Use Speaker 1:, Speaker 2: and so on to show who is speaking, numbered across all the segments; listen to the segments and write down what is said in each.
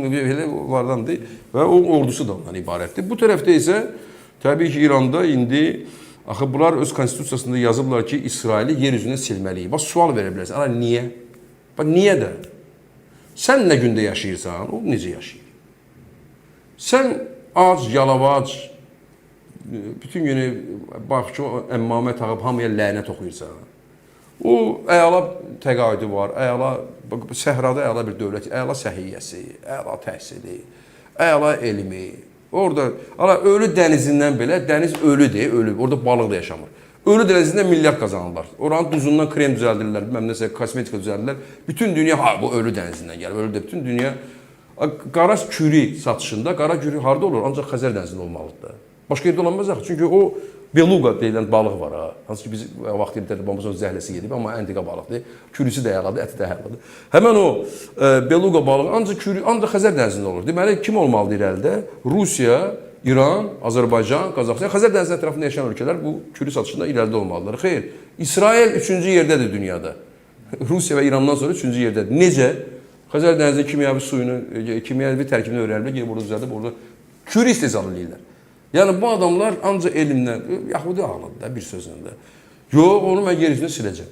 Speaker 1: belə onlardandır və o ordusu da ondan ibarətdir. Bu tərəfdə isə təbii ki, İranda indi axı bunlar öz konstitusiyasında yazıblar ki, İsraili yer üzündən silməliyik. Bax, sual verə bilərsən. Ana, niyə? Bax, niyə də? Sən nə gündə yaşayırsan, o necə yaşayır? Sən ac, yalavac, bütün günü baxçı, əmmamə tağıb hamıya lənət oxuyursan. O, əla təqaüdü var, səhrada əla bir dövlət, əla səhiyyəsi, əla təhsili, əla elmi. Orada, ölü dənizindən belə, dəniz ölüdür, ölü, orada balıq da yaşamır. Ölü dənizindən milyard qazanırlar. Oranın duzundan krem düzəldirlər, bilməm nəsə, kosmetika düzəldirlər. Bütün dünya, bu ölü dənizindən gəlir, ölü də bütün dünya. Qara kürü satışında, qara kürü harada olur? Ancaq Xəzər dənizində olmalıdır. Başqa yerdə olanmaz axı, çünki o beluqa deyilən balıq var ha. Hansı ki biz vaxt yerdə bombasyon zəhləsi yedib, amma əntiqa balıqdır. Kürüsü də əladır, əti də əladır. Həmən o beluqa balığı ancaq Xəzər dənizində olur. Deməli, kim olmalıdır irəlidə? Rusiya, İran, Azərbaycan, Qazaxıstan, Xəzər dənizinin ətrafında yaşayan ölkələr bu kürü satışında irəlidə olmalıdırlar. Xeyr, İsrail 3-cü yerdədir dünyada. Rusiya və İrandan sonra 3-cü yerdədir. Necə? Xəzər dənizinin kimyəvi suyunu, kimyəvi tərkibini öyrəniblər, gelib orada düzəldib, orada kürü istehsal edirlər. Yəni bu adamlar ancaq elmdən, Yahudi ağladı da bir sözlə də. Yox, onu mən yer üzünü siləcəm.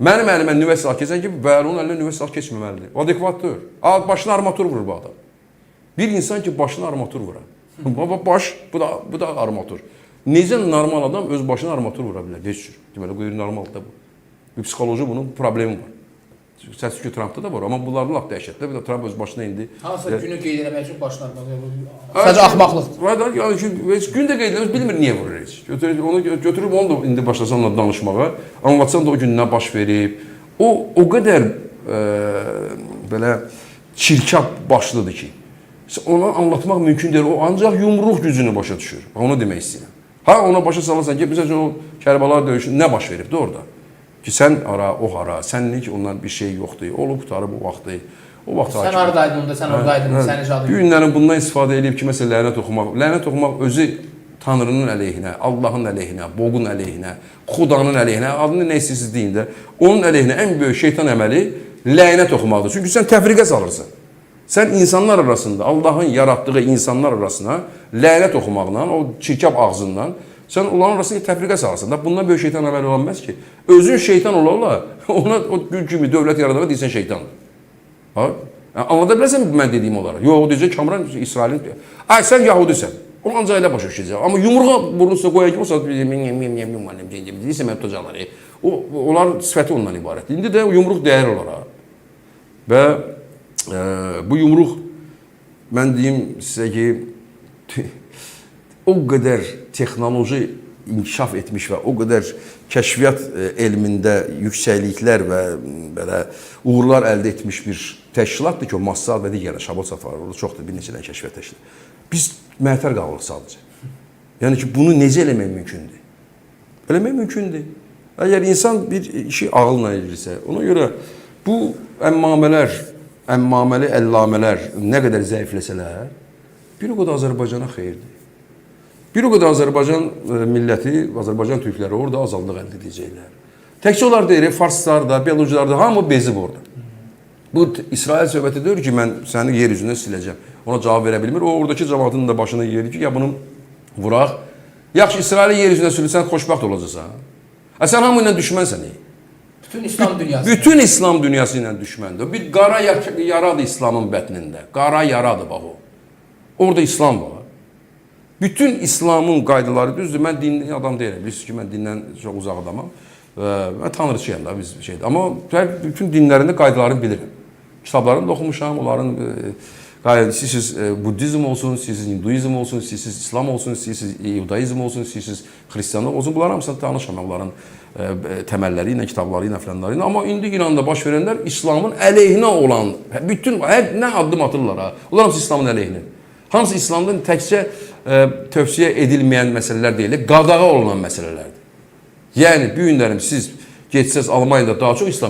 Speaker 1: Mənim əlimə nüvə silah keçən ki, bəli, onun əlinə nüvə silah keçməməlidir. O adekvatdır. Başına armatur vurur bu adam. Bir insan ki, başına armatur vurar. Baş, bu da armatur. Necə normal adam öz başına armatur vura bilər? Heç cür. Deməli, qeyri-normaldır da bu. Bir psixoloji bunun problemi var. Səs-küy Trumpda da var, amma bunların lap dəhşətli. Bir də Trump öz başına indi.
Speaker 2: Hansısa günü qeyd eləmək üçün başına sadəcə axmaqlıqdır.
Speaker 1: Yəni gün də qeyd eləmək bilmir niyə vurur heç. Onu götürüb onu da indi başlasan da danışmağa, anlatsan da o gündən baş verib. O qədər belə çirkab başlıdır ki, ona anlatmaq mümkün deyil. O ancaq yumruq gücünü başa düşür. Onu demək istəyirəm. Ha, ona başa salırsan ki, məsələn o Kərbəla döyüşü nə baş veribdi orada? Ki sən ara, o hara, sənlik ondan bir şey yoxdur. Olub qutarıb o vaxtı. O vaxt
Speaker 2: sən haradaydın onda, sən oradaydın, sən icadın.
Speaker 1: Günlərin bundan istifadə edib ki, məsələn lənət oxumaq. Lənət oxumaq özü Tanrının əleyhinə, Allahın əleyhinə, Boğun əleyhinə, Xudanın əleyhinə, adını nə istəyirsiniz deyin də. Onun əleyhinə ən böyük şeytan əməli lənət oxumaqdır. Çünki sən təfriqə salırsan. Sən insanlar arasında, Allahın yaratdığı insanlar arasına lənət oxumaqla, o çirkab ağzından sən onların arasında təfriqə salırsan. Bundan böyük şeytan əməli olanməz ki. Özün şeytan ola-ola, ona o gül kimi dövlət yaradana deyirsən şeytandır. Anlada bilərsən mən dediyim olaraq. Yox, o deyəcək, Kamran İsrailin... Ay, sən Yahudisən. O ancaq elə başa düşəcək. Amma yumruğa burnusuna qoyaq ki, o saat deyirsən, mən tutacaqlar. Onlar sifəti ondan ibarətdir. İndi də yumruq dəyər olaraq. Və bu yumruq, mən deyim sizə ki, o qədər texnoloji inkişaf etmiş və o qədər kəşfiyyat elmində yüksəkliklər və belə uğurlar əldə etmiş bir təşkilatdır ki, o Mossad və digər Şabot var, orada çoxdur, bir neçə kəşfiyyat təşkilatı. Biz məhtər qalırıq sadəcə. Yəni ki, bunu necə eləmək mümkündür? Eləmək mümkündür. Əgər insan bir işi ağılla edirsə, ona görə bu əmmaməli əllamələr nə qədər zəifləsələr, bir o qədər Azərbaycana xeyirdir. Bir o qədər Azərbaycan milləti, Azərbaycan türkləri orada azadlıq əldə edəcəklər. Təkcə onlar deyir, farslar da, belucular da, hamı bezib orada. Bu, İsrail söhbəti deyir ki, mən səni yer üzündən siləcəm. Ona cavab verə bilmir. O, oradakı cəmatının da başına yerir ki, ya bunu vuraq. Yaxşı, İsraili yer üzündən silirsən, xoşbəxt olacaqsan. Sən hamı ilə düşmənsən.
Speaker 2: Bütün İslam dünyası.
Speaker 1: Bütün İslam dünyası ilə düşməndir. Bir qara yaradır İslamın bətnində. Qara yaradır, bax o. Orada İslam var. Bütün İslamın qaydaları düzdür. Mən dinli adam deyirəm. Bilirsiniz ki, mən dindən çox uzaq adamam. Mən tanrıçıyam da biz şeydir. Amma bütün dinlərində qaydalarını bilirəm. Kitablarını da oxumuşam. Onların siz Buddizm olsun, siz Hinduizm olsun, siz İslam olsun, siz İudaizm olsun, siz Xristiyanlıq olsun. Bunların hamısını tanışam. Onların təməlləri ilə, kitabları ilə, filanları ilə. Amma indi İranda baş verənlər İslamın əleyhinə olan, bütün, nə addım atırlar ha. Onlar hamısı İslamın əleyhinə. Hamısı İslamdan təkcə tövsiyə edilməyən məsələlər deyil, qadağa olunan məsələlərdir. Yəni, bu günlərim siz getsəz Almaniyada daha çox İslam